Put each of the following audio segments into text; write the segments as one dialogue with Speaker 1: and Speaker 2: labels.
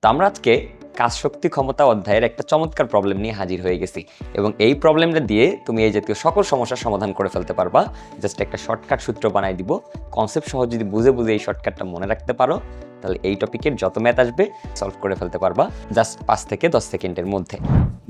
Speaker 1: তো আমরা আজকে কাজ শক্তি ক্ষমতা অধ্যায়ের একটা চমৎকার প্রবলেম নিয়ে হাজির হয়ে গেছি এবং এই প্রবলেমটা দিয়ে তুমি এই জাতীয় সকল সমস্যার সমাধান করে ফেলতে পারবা। জাস্ট একটা শর্টকাট সূত্র বানাই দিব। কনসেপ্ট সহ যদি বুঝে বুঝে এই শর্টকাটটা মনে রাখতে পারো তাহলে এই টপিকের যত ম্যাথ আসবে সলভ করে ফেলতে পারবা জাস্ট 5 থেকে 10 সেকেন্ডের মধ্যে।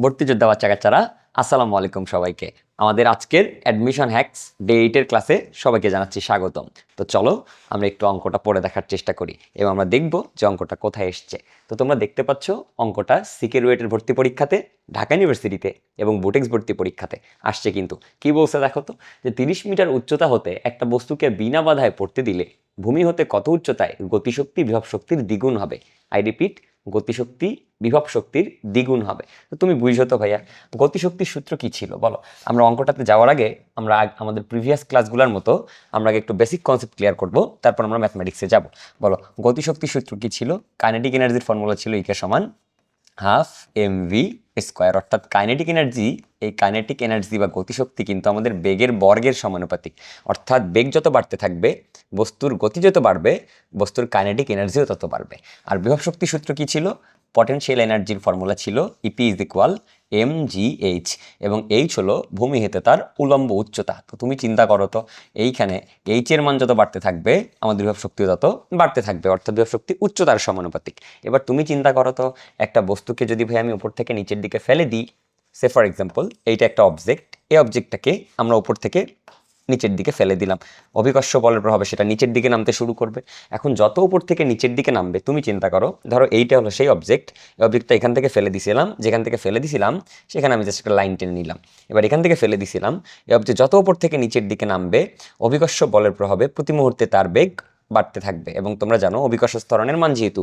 Speaker 1: ভর্তি যোদ্ধা বাচ্চা কাচ্চারা, আসসালামু আলাইকুম সবাইকে। আমাদের আজকের অ্যাডমিশন হ্যাকস ডে 8-এর ক্লাসে সবাইকে জানাচ্ছি স্বাগতম। তো চলো আমরা একটু অঙ্কটা পড়ে দেখার চেষ্টা করি এবং আমরা দেখব যে অঙ্কটা কোথায় এসছে। তো তোমরা দেখতে পাচ্ছ অঙ্কটা সিকে রুয়েটের ভর্তি পরীক্ষাতে, ঢাকা ইউনিভার্সিটিতে এবং বুটেক্স ভর্তি পরীক্ষাতে আসছে। কিন্তু কি বলছে দেখো তো, যে 30 মিটার উচ্চতা হতে একটা বস্তুকে বিনা বাধায় পড়তে দিলে ভূমি হতে কত উচ্চতায় গতিশক্তি বিভব শক্তির দ্বিগুণ হবে। আই রিপিট, গতিশক্তি বিভব শক্তির দ্বিগুণ হবে। তো তুমি বুঝো তো ভাইয়া, গতিশক্তির সূত্র কি ছিল বলো। আমরা অঙ্কটাতে যাওয়ার আগে আমরা আমাদের প্রিভিয়াস ক্লাসগুলোর মতো আমরা আগে একটু বেসিক কনসেপ্ট ক্লিয়ার করব, তারপর আমরা ম্যাথমেটিক্সে যাব। বলো, গতিশক্তির সূত্র কি ছিল? কাইনেটিক এনার্জির ফর্মুলা ছিল ইকে সমান হাফ mv স্কোয়ার, অর্থাৎ কাইনেটিক এনার্জি, এই কাইনেটিক এনার্জি বা গতিশক্তি কিন্তু আমাদের বেগের বর্গের সমানুপাতিক। অর্থাৎ বেগ যত বাড়তে থাকবে, বস্তুর গতি যত বাড়বে, বস্তুর কাইনেটিক এনার্জিও তত বাড়বে। আর বিভব শক্তির সূত্র কি ছিল? পটেনশিয়াল এনার্জির ফর্মুলা ছিল ইপি ইজ ইকুয়াল mgh, এবং এইচ হলো ভূমি হতে তার উলম্ব উচ্চতা। তো তুমি চিন্তা করো তো, এইখানে এইচ এর মান যত বাড়তে থাকবে আমাদের বিভব শক্তিও তত বাড়তে থাকবে, অর্থাৎ বিভব শক্তি উচ্চতার সমানুপাতিক। এবার তুমি চিন্তা করো তো, একটা বস্তুকে যদি ভাই আমি উপর থেকে নিচের দিকে ফেলে দিই, সে ফর এক্সাম্পল এইটা একটা অবজেক্ট, এই অবজেক্টটাকে আমরা উপর থেকে নিচের দিকে ফেলে দিলাম, অভিকর্ষ বলের প্রভাবে সেটা নিচের দিকে নামতে শুরু করবে। এখন যত উপর থেকে নিচের দিকে নামবে, তুমি চিন্তা করো, ধরো এইটা হলো সেই অবজেক্ট, এই অবজেক্টটা এখান থেকে ফেলে দিছিলাম, যেখান থেকে ফেলে দিছিলাম সেখানে আমি জাস্ট একটা লাইন টেনে নিলাম। এবার এখান থেকে ফেলে দিছিলাম, এই অবজেক্ট যত উপর থেকে নিচের দিকে নামবে অভিকর্ষ বলের প্রভাবে প্রতি মুহূর্তে তার বেগ বাড়তে থাকবে। এবং তোমরা জানো অভিকর্ষ ত্বরণের মান যেহেতু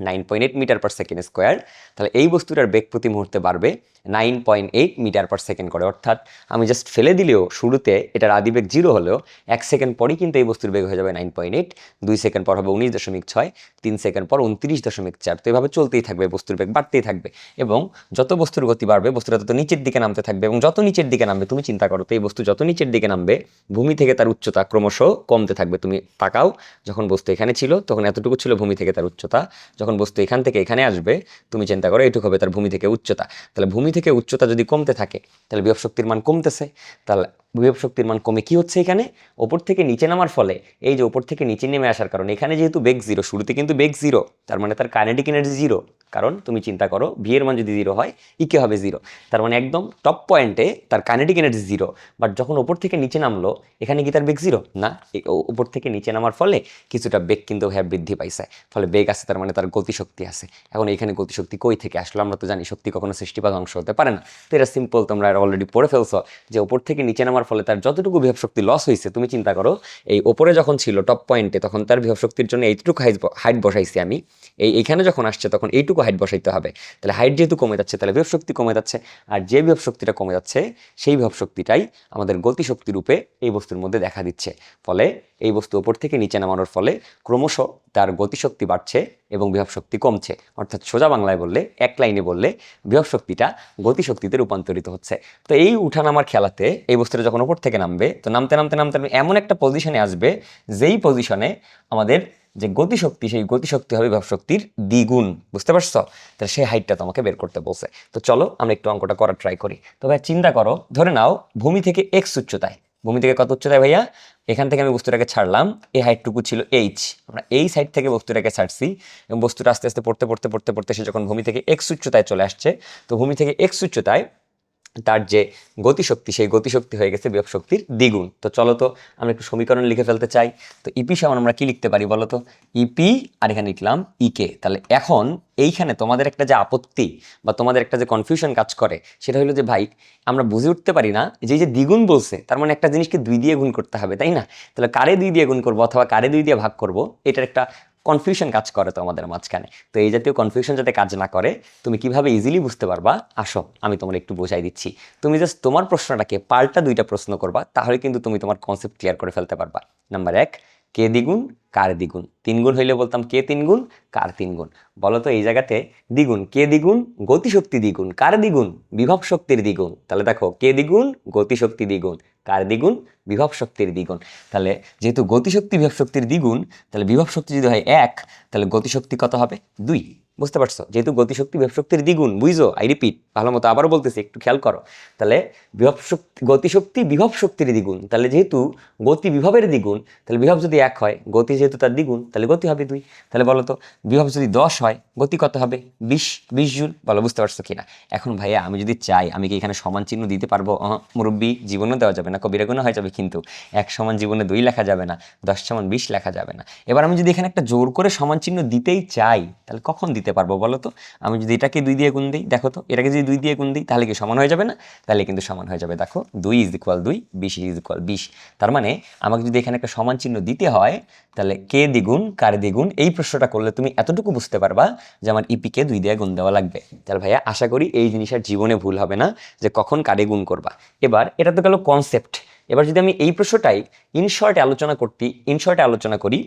Speaker 1: 9.8 মিটার পার সেকেন্ড স্কোয়ার, তাহলে এই বস্তুটার বেগ প্রতি মুহূর্তে বাড়বে 9.8 মিটার পার সেকেন্ড করে। অর্থাৎ আমি জাস্ট ফেলে দিলেও শুরুতে এটার আদিবেগ 0 হলেও 1 সেকেন্ড পরই কিন্তু এই বস্তুর বেগ হয়ে যাবে 9.8, 2 সেকেন্ড পর হবে 19.6, 3 সেকেন্ড পর 29.4। তো এভাবে চলতেই থাকবে, বস্তুর বেগ বাড়তেই থাকবে এবং যত বস্তুর গতি বাড়বে বস্তুটা তত নিচের দিকে নামতে থাকবে, এবং যত নিচের দিকে নামবে তুমি চিন্তা করো তো, এই বস্তু যত নিচের দিকে নামবে ভূমি থেকে তার উচ্চতা ক্রমশ কমতে থাকবে। তুমি তাকাও, যখন বস্তু এখানে ছিল তখন এতটুকু ছিল ভূমি থেকে তার উচ্চতা, যখন বস্তু এখান থেকে এখানে আসবে তুমি চিন্তা করো এটুকু হবে তার ভূমি থেকে উচ্চতা। তাহলে ভূমি থেকে উচ্চতা যদি কমতে থাকে তাহলে বিভব শক্তির মান কমতেছে। তাহলে বিভব শক্তির মান কমে কি হচ্ছে, এখানে ওপর থেকে নিচে নামার ফলে, এই যে ওপর থেকে নিচে নেমে আসার কারণে এখানে যেহেতু বেগ 0, শুরুতে কিন্তু বেগ 0, তার মানে তার কাইনেটিক এনার্জি 0। কারণ তুমি চিন্তা করো ভি এর মান যদি 0 হয় ইকে হবে 0, তার মানে একদম টপ পয়েন্টে তার কাইনেটিক এনার্জি 0। বাট যখন ওপর থেকে নিচে নামলো এখানে কি তার বেগ 0 না, ওপর থেকে নিচে নামার ফলে কিছুটা বেগ কিন্তু বৃদ্ধি পাইছে, ফলে বেগ আছে, তার মানে তার গতিশক্তি আছে। এখন এইখানে গতিশক্তি কই থেকে আসলো? আমরা তো জানি শক্তি কখনো সৃষ্টি বা ধ্বংস হতে পারে না। তো এটা সিম্পল, তোমরা অলরেডি পড়ে ফেলছো যে ওপর থেকে নিচে নামার ফলে তার যতটুকু বিভব শক্তি লস হয়েছে, তুমি চিন্তা করো এই ওপরে যখন ছিল টপ পয়েন্টে তখন তার বিভব শক্তির জন্য এইটুকু হাইট বসাইছি আমি, এইখানে যখন আসছে তখন এইটুকু হাইট বসাইতে হবে। তাহলে হাইট যেহেতু কমে যাচ্ছে তাহলে বিভব শক্তি কমে যাচ্ছে, আর যে বিভব শক্তিটা কমে যাচ্ছে সেই বিভব শক্তিটাই আমাদের গতিশক্তি রূপে এই বস্তুর মধ্যে দেখা দিচ্ছে। ফলে এই বস্তু ওপর থেকে নিচে নামানোর ফলে ক্রমশ তার গতিশক্তি বাড়ছে এবং বিভব শক্তি কমছে। অর্থাৎ সোজা বাংলায় বললে, এক লাইনে বললে, বিভব শক্তিটা গতিশক্তিতে রূপান্তরিত হচ্ছে। তো এই উঠানামার খেলাতে এই বস্তুটা যখন ওপর থেকে নামবে, তো নামতে নামতে নামতে এমন একটা পজিশনে আসবে যেই পজিশনে আমাদের যে গতিশক্তি, সেই গতিশক্তি হবে বিভব শক্তির দ্বিগুণ। বুঝতে পারছো? তাহলে সেই হাইটটা তোমাকে বের করতে বলছে। তো চলো আমরা একটু অঙ্কটা করার ট্রাই করি। তবে চিন্তা করো, ধরে নাও ভূমি থেকে এক্স উচ্চতায়, ভূমি থেকে কত উচ্চতায় ভাইয়া? এখান থেকে আমি বস্তুটাকে ছাড়লাম, এই হাইটটুকু ছিল এইচ, আমরা এই সাইড থেকে বস্তুটাকে ছাড়ছি এবং বস্তুটা আস্তে আস্তে পড়তে পড়তে পড়তে পড়তে সে যখন ভূমি থেকে এক্স উচ্চতায় চলে আসছে, তো ভূমি থেকে এক্স উচ্চতায় তার যে গতিশক্তি, সেই গতিশক্তি হয়ে গেছে বিভব শক্তির দ্বিগুণ। তো চলো তো আমরা একটু সমীকরণ লিখে ফেলতে চাই। তো ইপি সমান আমরা কি লিখতে পারি বলো তো? ইপি আর এখানে লিখলাম ইকে। তাহলে এখন এইখানে তোমাদের একটা যে আপত্তি বা তোমাদের একটা যে কনফিউশন কাজ করে সেটা হলো যে ভাই আমরা বুঝে উঠতে পারি না যে এই যে দ্বিগুণ বলছে তার মানে একটা জিনিসকে 2 দিয়ে গুণ করতে হবে, তাই না? তাহলে কারে 2 দিয়ে গুণ করবো অথবা কারে 2 দিয়ে ভাগ করবো, এটার একটা কনফিউশন কাজ করে তো আমাদের মাঝখানে। তো এই জাতীয় কনফিউশন যাতে কাজ না করে, তুমি কিভাবে ইজিলি বুঝতে পারবা, আসো আমি তোমার একটু বোঝাই দিচ্ছি। তুমি জাস্ট তোমার প্রশ্নটাকে পাল্টা 2টা প্রশ্ন করবা, তাহলে কিন্তু তুমি তোমার কনসেপ্ট ক্লিয়ার করে ফেলতে পারবা। নাম্বার 1, কে দ্বিগুণ কার দ্বিগুণ? 3 গুণ হইলে বলতাম কে 3 গুণ কার 3 গুণ। বলো তো এই জায়গাতে দ্বিগুণ, কে দ্বিগুণ গতিশক্তি দ্বিগুণ, কার দ্বিগুণ বিভব শক্তির দ্বিগুণ। তাহলে দেখো কে দ্বিগুণ গতিশক্তি দ্বিগুণ, কার দ্বিগুণ বিভব শক্তির দ্বিগুণ। তাহলে যেহেতু গতিশক্তি বিভব শক্তির দ্বিগুণ, তাহলে বিভব শক্তি যদি হয় 1, তাহলে গতিশক্তি কত হবে? 2। বুঝতে পারছো? যেহেতু গতিশক্তি বিভব শক্তির দ্বিগুণ, বুঝছো? আই রিপিট, ভালো মতো আবারও বলতেছি, একটু খেয়াল করো। তাহলে গতিশক্তি বিভব শক্তির দ্বিগুণ, তাহলে যেহেতু গতি বিভবের দ্বিগুণ, তাহলে বিভব যদি 1 হয়, গতি যেহেতু তার দ্বিগুণ, তাহলে গতি হবে 2। তাহলে বলো তো বিভব যদি 10 হয়, গতি কত হবে? 20 জুল। বলো বুঝতে পারছো কিনা? এখন ভাইয়া আমি যদি চাই, আমি কি এখানে সমান চিহ্ন দিতে পারবো? মুরব্বী, জীবনও দেওয়া যাবে না, কবিরা গুণ হয়ে যাবে। কিন্তু 1 সমান জীবনে 2 লেখা যাবে না, 10 সমান 20 লেখা যাবে না। এবার আমি যদি এখানে একটা জোর করে সমান চিহ্ন দিতেই চাই, তাহলে কখন দিতে পারবো বলো তো? আমি যদি এটাকে 2 দিয়ে গুণ দিই, দেখো তো, এটাকে যদি 2 দিয়ে গুণ দিই, তাহলে কি সমান হয়ে যাবে না? তাহলে কিন্তু সমান হয়ে যাবে। দেখো 2 = 2, 20 = 20। তার মানে আমাকে যদি এখানে একটা সমান চিহ্ন দিতে হয়, তাহলে কে দ্বিগুণ কার দ্বিগুণ, এই প্রশ্নটা করলে তুমি এতটুকু বুঝতে পারবা যে আমার ইপিকে 2 দিয়ে গুণ দেওয়া লাগবে। তাহলে ভাইয়া আশা করি এই জিনিসের জীবনে ভুল হবে না যে কখন কারে গুণ করবা। এবার এটা তো গেল কনসেপ্ট। এবার যদি আমি এই প্রশ্নটাই ইনশর্টে আলোচনা করি,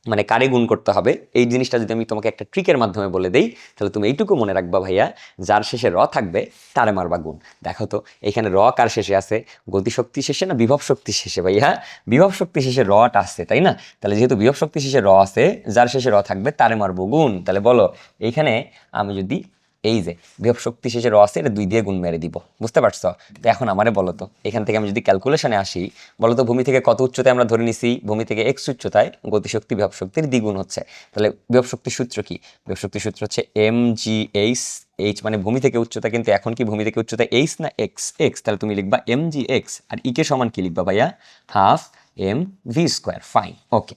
Speaker 1: মানে কারে গুণ করতে হবে এই জিনিসটা যদি আমি তোমাকে একটা ট্রিকের মাধ্যমে বলে দেই, তাহলে তুমি এইটুকু মনে রাখবা ভাইয়া, যার শেষে র থাকবে তারে মারবা গুণ। দেখো তো এখানে র কার শেষে আছে? গতিশক্তি শেষে না বিভব শক্তি শেষে? ভাইয়া বিভব শক্তি শেষে রটা আসছে, তাই না? তাহলে যেহেতু বিভব শক্তি শেষে র আছে, যার শেষে র থাকবে তারে মারবো গুণ। তাহলে বলো এইখানে আমি যদি এই যে বিভব শক্তি শেষে র আছে, এটা 2 দিয়ে গুণ মেরে দিব। বুঝতে পারছো? তো এখন আমারে বলো তো, এখান থেকে আমি যদি ক্যালকুলেশনে আসি, বলো তো ভূমি থেকে কত উচ্চতায় আমরা ধরে নিছি? ভূমি থেকে x উচ্চতায় গতিশক্তি বিভব শক্তির দ্বিগুণ হচ্ছে। তাহলে বিভব শক্তির সূত্র কি? বিভব শক্তির সূত্র হচ্ছে mgh। h মানে ভূমি থেকে উচ্চতা, কিন্তু এখন কি ভূমি থেকে উচ্চতা h না x? x, তাহলে তুমি লিখবা mgx। আর ই কে সমান কি লিখবা ভাইয়া? Half mv²। ফাইন, ওকে,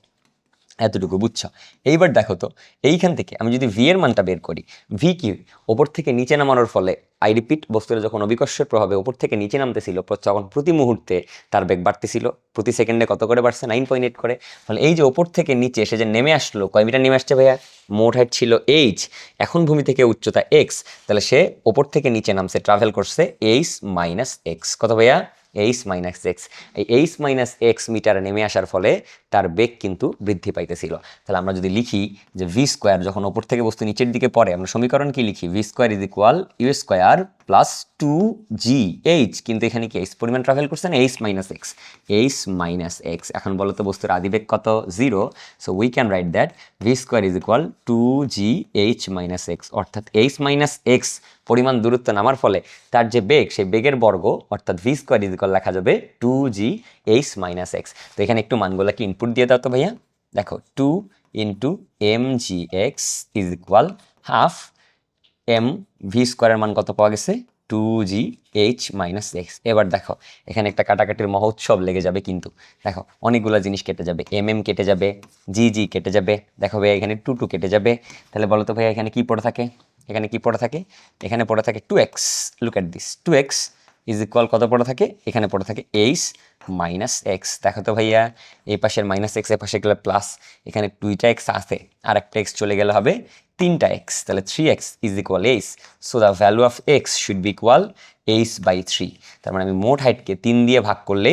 Speaker 1: এতটুকু বুঝছো। এইবার দেখো তো এইখান থেকে আমি যদি ভি এর মানটা বের করি, ভি কি? ওপর থেকে নিচে নামানোর ফলে, আই রিপিট, বস্তুটা যখন অভিকর্ষের প্রভাবে ওপর থেকে নিচে নামতেছিল, তখন প্রতি মুহূর্তে তার বেগ বাড়তেছিল। প্রতি সেকেন্ডে কত করে বাড়ছে? 9.8 করে। ফলে এই যে ওপর থেকে নিচে এসে যে নেমে আসলো, কয় মিটার নেমে আসছে ভাইয়া? মোট হাইট ছিল h, এখন ভূমি থেকে উচ্চতা x, তাহলে সে ওপর থেকে নিচে নামছে, ট্রাভেল করছে h - x। কত ভাইয়া? h - x। এই h - x মিটার নেমে আসার ফলে তার বেগ কিন্তু বৃদ্ধি পাইতেছিল। তাহলে আমরা যদি লিখি যে v² যখন ওপর থেকে বস্তু নিচের দিকে পড়ে, আমরা সমীকরণ কি লিখি? v² = u² + 2gh। কিন্তু এখানে কি h পরিমাণ ট্রাভেল করছে না? h - x। এখন বলো তো বস্তুর আদিবেগ কত? 0। So we can write that v² = 2gh - x, অর্থাৎ h - x পরিমাণ দূরত্ব নামার ফলে তার যে বেগ, সেই বেগের বর্গ, অর্থাৎ v² লেখা যাবে 2gh - x। তো এখানে একটু মানগুলো কি ইনপুট দিয়ে দাও তো ভাইয়া। দেখো 2 × mgx = হাফ mv² মান কত পাওয়া গেছে? 2gh - x। এবার দেখো এখানে একটা কাটাকাটির মহোৎসব লেগে যাবে, কিন্তু দেখো অনেকগুলো জিনিস কেটে যাবে, কেটে যাবে, জি কেটে যাবে। দেখো ভাইয়া এখানে 2 কেটে যাবে। তাহলে বলো তো ভাইয়া এখানে কি পড়ে থাকে? এখানে কি পড়ে থাকে? এখানে পড়ে থাকে 2x। Look at this, 2x = কত পড়ে থাকে? এখানে পড়ে থাকে h - x। দেখো তো ভাইয়া, এই পাশের -x, এ পাশে গেলে প্লাস, এখানে 2টা x আছে, আর একটা x চলে গেলে হবে 3টা x, তাহলে 3x = h। So the value of x should be equal h/3। তার মানে আমি মোট হাইটকে 3 দিয়ে ভাগ করলে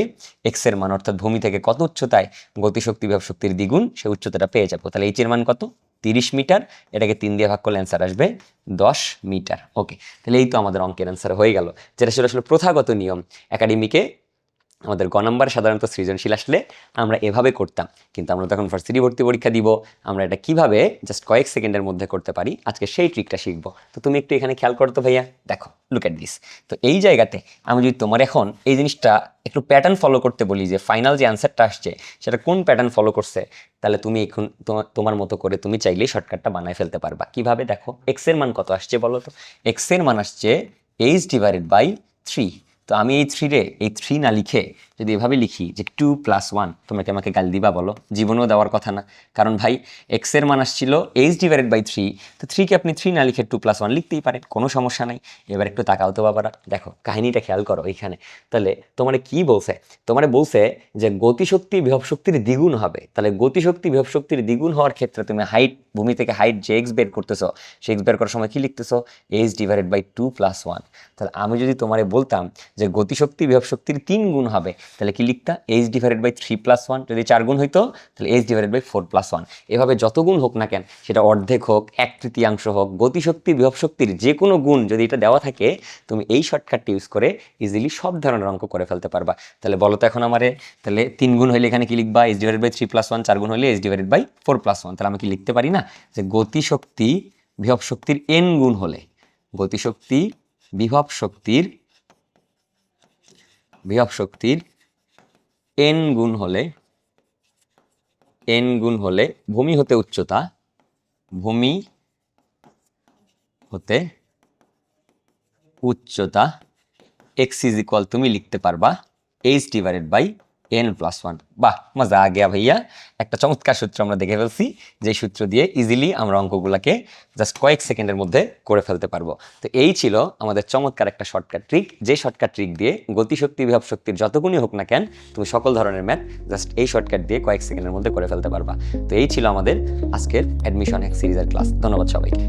Speaker 1: x এর মান, অর্থাৎ ভূমি থেকে কত উচ্চতায় গতিশক্তি বিভব শক্তির দ্বিগুণ, সেই উচ্চতাটা পেয়ে যাবো। তাহলে h এর মান কত? 30 মিটার। এটাকে 3 দিয়ে ভাগ করলে অ্যান্সার আসবে 10 মিটার। ওকে, তাহলে এই তো আমাদের অঙ্কের অ্যান্সার হয়ে গেল, যেটা ছিল আসলে প্রথাগত নিয়ম। একাডেমিকে আমাদের গ নম্বরে সাধারণত সৃজনশীল আসলে আমরা এভাবে করতাম, কিন্তু আমরা তখন ভার্সিটি ভর্তি পরীক্ষা দিব, আমরা এটা কিভাবে জাস্ট কয়েক সেকেন্ডের মধ্যে করতে পারি, আজকে সেই ট্রিকটা শিখবো। তো তুমি একটু এখানে খেয়াল করতো ভাইয়া, দেখো, লুক অ্যাট দিস। তো এই জায়গাতে আমি যদি তোমার এখন এই জিনিসটা একটু প্যাটার্ন ফলো করতে বলি, যে ফাইনাল যে অ্যান্সারটা আসছে সেটা কোন প্যাটার্ন ফলো করছে, তাহলে তুমি এখন তোমার মতো করে তুমি চাইলেই শর্টকাটটা বানায় ফেলতে পারবা। কিভাবে? দেখো এক্স এর মান কত আসছে বলো তো? এক্স এর মান আসছে h/3। তো আমি এই 3 না লিখে যদি এভাবে লিখি যে 2 + 1, তোমরা কি আমাকে গালি দিবা বলো? জীবনেও দেওয়ার কথা না, কারণ ভাই এক্স এর মান আসছিল h/3। তো 3কে আপনি 3 না লিখে 2 + 1 লিখতেই পারেন, কোনো সমস্যা নাই। এবার একটু তাকাও তো বাবারা, দেখো কাহিনীটা খেয়াল করো এইখানে। তাহলে তোমারে কি বলছে? তোমারে বলছে যে গতিশক্তি বিভব শক্তির দ্বিগুণ হবে। তাহলে গতিশক্তি বিভব শক্তির দ্বিগুণ হওয়ার ক্ষেত্রে তুমি হাইট, ভূমি থেকে হাইট যে এক্স বের করতেছো, সেই এক্স বের করার সময় কি লিখতেছো? h/2 + 1। তাহলে আমি যদি তোমারে বলতাম যে গতিশক্তি বিভব শক্তির 3 গুণ হবে, তাহলে কি লিখতা? h/3 + 1। যদি 4 গুণ হইতো তাহলে h/4 + 1। এভাবে যত গুণ হোক না কেন, সেটা অর্ধেক হোক, 1/3 হোক, গতিশক্তি বিভব শক্তির যে কোনো গুণ যদি এটা দেওয়া থাকে, তুমি এই শর্টকাটটি ইউজ করে ইজিলি সব ধরনের অঙ্ক করে ফেলতে পারবা। তাহলে বলো তো এখন আমারে, তাহলে 3 গুণ হইলে এখানে কি লিখবা? h/3 + 1। 4 গুণ হইলে h/4 + 1। তাহলে আমি কি লিখতে পারি না যে গতিশক্তি বিভব শক্তির n গুণ হলে, গতিশক্তি বিভব শক্তির n গুণ হলে ভূমি হতে উচ্চতা x ইজ ইকুয়াল তুমি লিখতে পারবা h/n+1। বাহ, মজা আ গিয়া ভাইয়া। একটা চমৎকার সূত্র আমরা দেখে ফেলছি, যে সূত্র দিয়ে ইজিলি আমরা অঙ্কগুলোকে জাস্ট কয়েক সেকেন্ডের মধ্যে করে ফেলতে পারবো। তো এই ছিল আমাদের চমৎকার একটা শর্টকাট ট্রিক, যে শর্টকাট ট্রিক দিয়ে গতিশক্তি বিভব শক্তির যতগুণই হোক না কেন, তুমি সকল ধরনের ম্যাথ জাস্ট এই শর্টকাট দিয়ে কয়েক সেকেন্ডের মধ্যে করে ফেলতে পারবা। তো এই ছিল আমাদের আজকের অ্যাডমিশন হ্যাক সিরিজের ক্লাস। ধন্যবাদ সবাইকে।